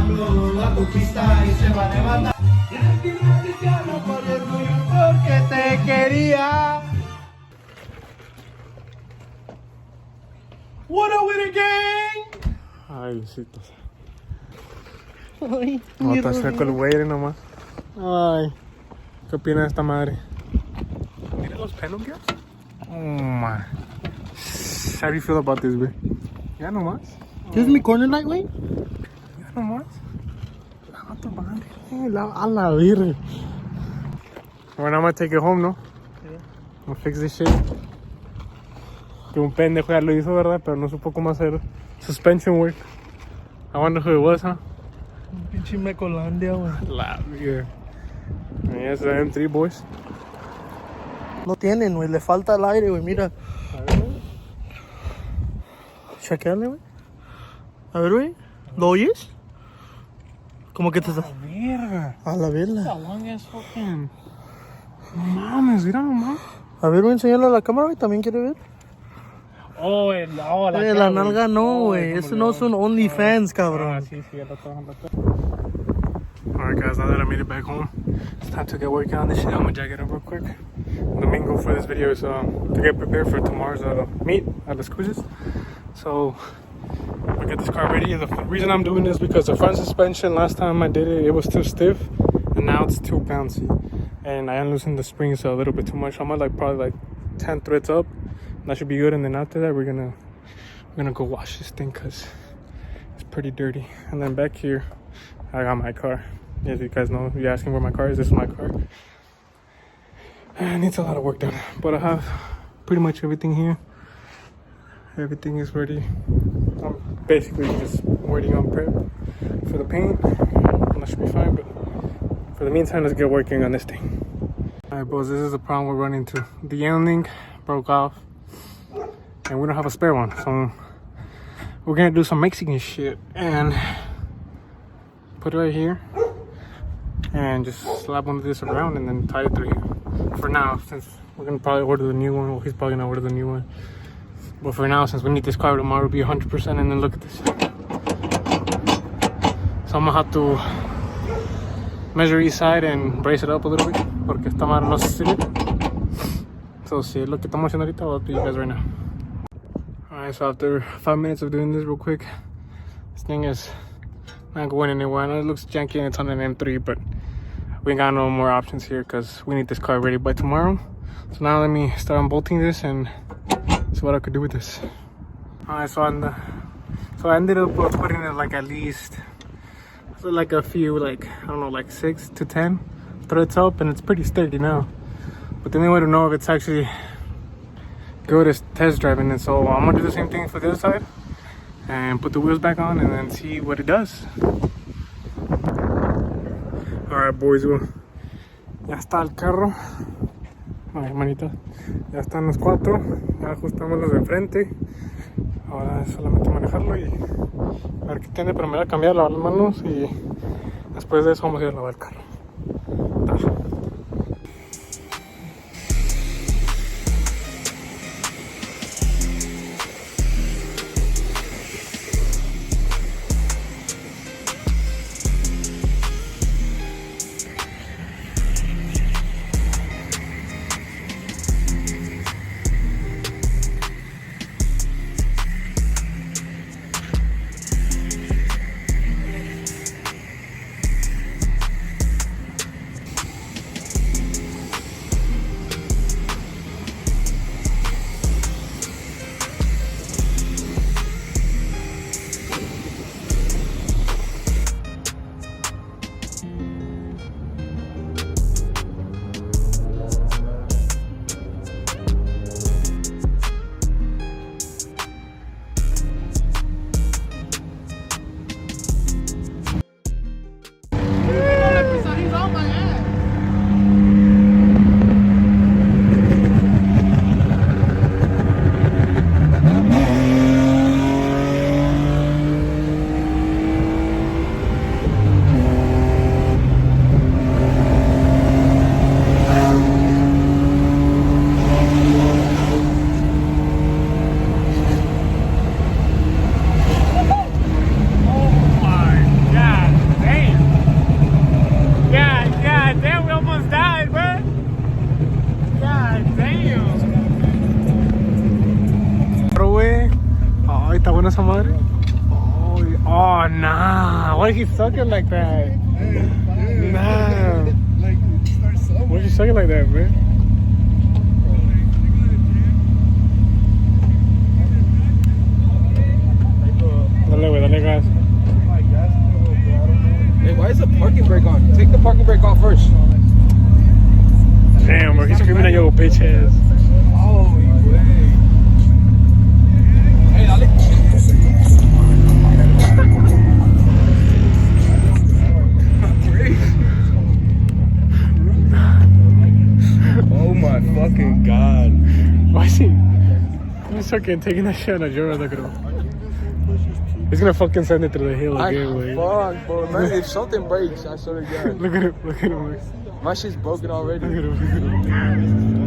llegando a tu pista y se va a levantar. Porque te quería. What up with it, gang? Ay, Luisitos. Ay, No, está seco el güey nomás. Ay, ¿qué opina de esta madre? ¿Mira los penumbras? Oh, my. How do you feel about this, güey? Ya nomás. ¿This is mi corner light, güey? Ya nomás. Lava tu madre. A la virgen. Bueno, I'm gonna take it home, ¿no? Yeah. I'm gonna fix this shit. Que un pendejo ya lo hizo, ¿verdad? Pero no supo cómo hacer suspension work. I wonder who it was, huh? Un pinche Mecolandia, güey. La virgen. Yeah, it's the M3, boys. No tienen, güey. Le falta el aire, güey. Mira. A ver, güey. Chequeale, güey. A ver, güey. ¿Lo oyes? ¿Cómo que te está? Verga. A la verga. That long ass fucking. No mames, mira nomás. A ver, güey, enséñalo a la cámara, güey. ¿También quiere ver? Oh, la Güey, la nalga no, güey. Eso no son OnlyFans, cabrón. Sí, ya lo trabajan. Alright, guys, now that I made it back home, it's time to get working on this shit. I'm gonna jack it up real quick. The main goal for this video is to get prepared for tomorrow's meet at Las Cruces. So, I'll get this car ready. The reason I'm doing this is because the front suspension, last time I did it, it was too stiff, and now it's too bouncy. And I am losing the springs a little bit too much. I'm at probably 10 threads up. That should be good. And then after that, we're gonna go wash this thing because it's pretty dirty. And then back here, I got my car. As you guys know, if you're asking where my car is, this is my car. It needs a lot of work done, but I have pretty much everything here. Everything is ready. I'm basically just waiting on prep for the paint. And that should be fine, but for the meantime, let's get working on this thing. Alright, boys, this is the problem we're running into. The end link broke off, and we don't have a spare one, so we're gonna do some Mexican shit and put it right here and just slap one of this around and then tie it through here for now, since we're gonna probably order the new one. Well, he's probably gonna order the new one, but for now, since we need this car tomorrow to be 100%, and then look at this. So I'm gonna have to measure each side and brace it up a little bit porque esta madre no se sirve. So si es lo que estamos haciendo ahorita, I'll do you guys right now. Alright, so after 5 minutes of doing this real quick, this thing is not going anywhere. I know it looks janky and it's on an M3, but we ain't got no more options here because we need this car ready by tomorrow. So now let me start unbolting this and see what I could do with this. Alright, so I ended up putting it at least a few, I don't know, 6 to 10 threads up, and it's pretty sturdy now. But the only way to know if it's actually good is test driving it. So I'm gonna do the same thing for the other side and put the wheels back on and then see what it does. Alright, boys, ya está el carro. Ay, hermanita, ya están los 4, ya ajustamos los de enfrente. Ahora es solamente manejarlo y a ver qué tiene, pero me voy a cambiar, lavar las manos y después de eso vamos a ir a lavar el carro. Dale. Why he sucking like that? Nah. Why you sucking like that, man? Dale gas. Hey, why is the parking brake on? Take the parking brake off first. Damn, bro, he's screaming at your bitch ass. Oh, güey. Hey, dale. Oh my fucking god. Why is he? He's fucking taking that shit on a joyride. Look at him. He's gonna fucking send it through the hill again, güey. Fuck, bro. Man, if something breaks, I swear to God. Look at him, look at him. My shit's broken already. Look at him, look at him.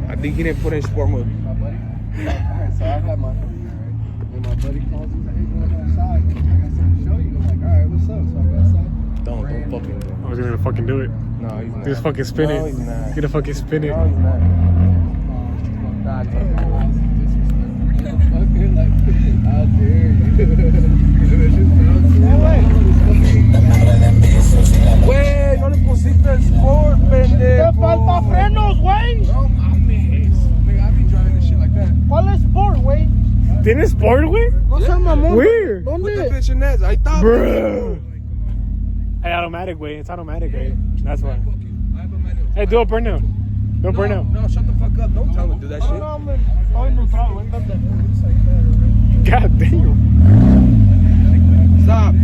I think he didn't put in sport mode. Alright, so I got my phone here, right? When my buddy calls, he's like, hey, going outside. I got something to show you. I'm like, alright, what's up? So I go outside. Don't fucking do it. I was gonna fucking do it. No, he's not. Just fucking spin No, it. he's not. He's gonna fucking spin it. No, he's not. God, Fucking like, how dare you? Güey, no le pusiste el sport, pendejo. ¡Te falta frenos, güey! No mames. Nigga, I be driving this shit like that. ¿Cuál es Sport, güey? ¿Tienes sport, güey? No seas mamón. Where? Put the ¿Dónde? bitch in that. Ahí está. Bro. Hey, automatic, way. It's automatic, way. That's why. I have a manual. Hey, do a burnout. Do a burnout. No, shut the fuck up. Don't tell him to do that shit. No, hombre. Estoy neutral, güey. God damn. Stop.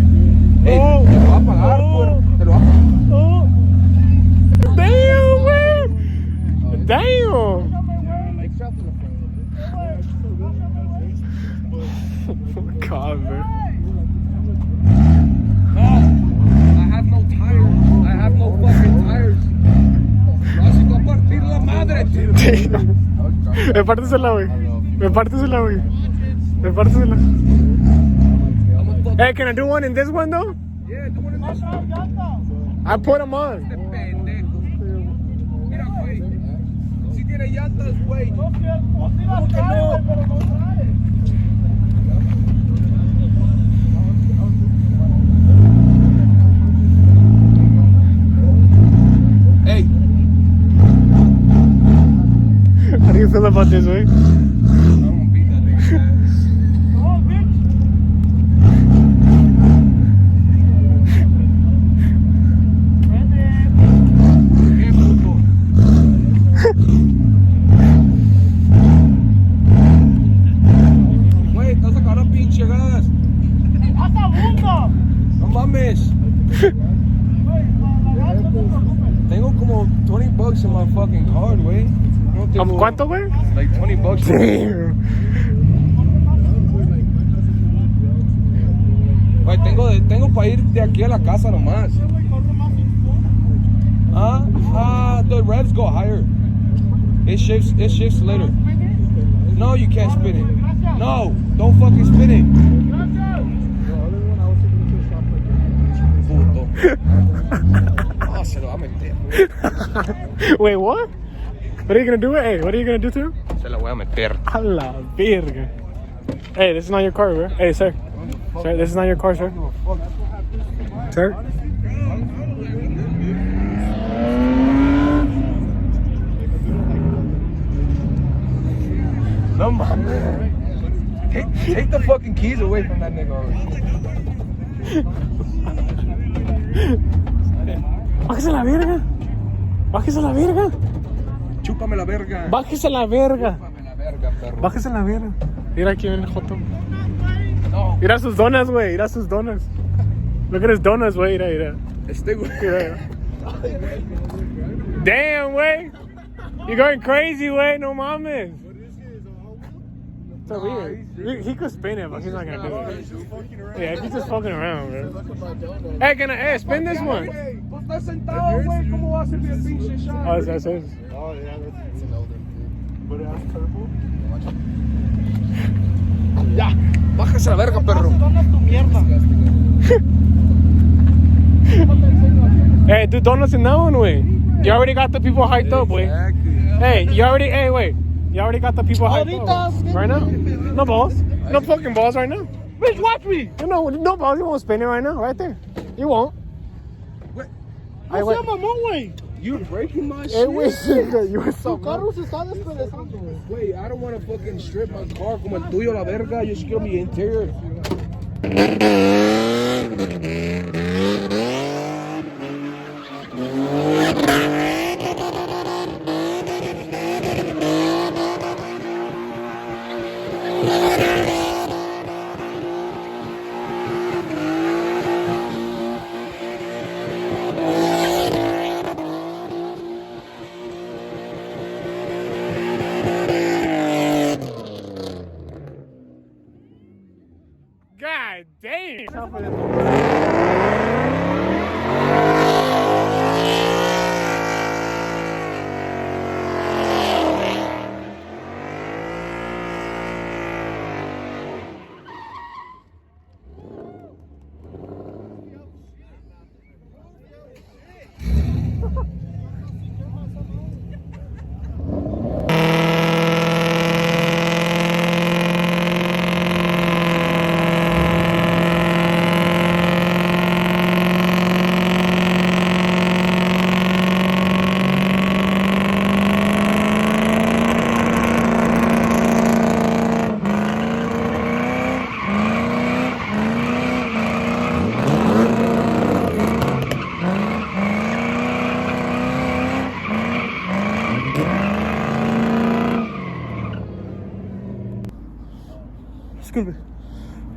Hey, Oh. te lo va a pagar, Oh. te lo va a pagar. Oh. Damn, man. Damn. Oh my God, man. No, I have no tires. I have no fucking tires. Así que a partir la madre, tío. Me pártesela, güey. Me pártesela, güey. Me pártesela. Hey, can I do one in this one, though? Yeah, do one in this one. I put them on. Este pendejo. Mira, güey. Si tiene llantas, güey. ¿Cómo que no? Hey. How do you feel about this, way? I don't beat that nigga's ass. Qué puto. Güey, estás sacando pinche gas. No mames. Tengo como 20 bucks in my fucking card, güey. No tengo- ¿Cuánto, güey? Like 20 bucks. Damn. Güey, tengo para ir de aquí a la casa nomás. The revs go higher. It shifts later. No, you can't spin it. No, don't fucking spin it. Puto. Oh, se lo va a meter. Wait, what? What are you gonna do? Hey, what are you gonna do to him? Se lo voy a meter. A la verga. Hey, this is not your car, bro. Hey, sir. Sir, this is not your car, sir. Sir? No mames. Take the fucking keys away from that nigga already. Bájese la verga. Bájese la verga. Chúpame la verga. Bájese la verga. Chúpame la verga, perro. Bájese la verga. Mira aquí viene el joto. No, Mira sus donas, güey. Mira sus donas. Look at his donas, güey. Mira, mira. este güey. Mira. Damn, güey. You're going crazy, güey. No mames. So weird. He could spin it, but he's not gonna do it. Yeah, he's just fucking around, bro. Hey, can I spin this one? Tú estás sentado, güey. ¿Cómo va a ser el pinche shot? Oh, that's it. Oh, yeah, that's an older dude. But it has turbo. Ya, bájese la verga, perro. Hey, do donuts in that one, güey. You already got the people hyped up, güey. Exactly. Hey, wait. You already got the people hyped up. Right now? No balls. No fucking balls right now. Bitch, watch me. No balls. You won't spin it right now. Right there. You won't. What? Ay, güey. güey. You're breaking my Eh, shit. güey. You were Tu so carro se está despedazando, güey. Wait, I don't want to fucking strip my car como el tuyo, la verga. Yo sí quiero mi interior. God damn. Disculpe.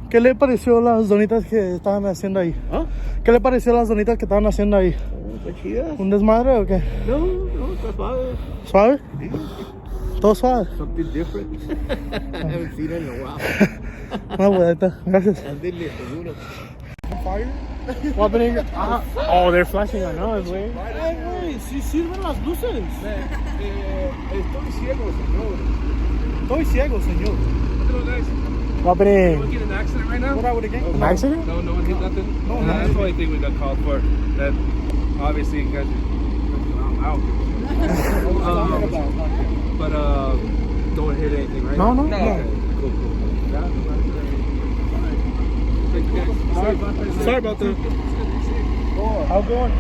¿Qué le pareció las donitas que estaban haciendo ahí? ¿Ah? ¿Qué le pareció las donitas que estaban haciendo ahí? Está chida. ¿Un desmadre o qué? No, está suave. ¿Suave? Todo suave. Something different. I haven't seen it in a while. No, pues ahí está. Gracias. Andenle, seguro. What happening? Oh, they're flashing on us, güey. Güey, sí sirven las luces. Estoy ciego, señor. Estoy ciego, señor. What happening? Get an accident right now? What happened again? An accident? No, no one hit nothing. No, That's the only thing we got called for. That obviously you guys are out. But no one hit anything, right? No. Okay, cool. Sorry about that. How going?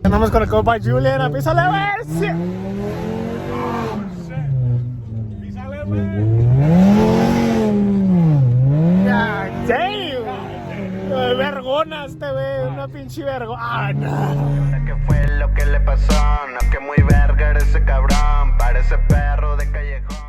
And I'm just gonna go by Julian. Písale, güey. Písale, güey. God damn. Vergüenza. vergona este güey, una pinche vergo. Ah, no. ¿Qué fue lo que le pasó? No, que muy verga era ese cabrón, parece perro de callejón.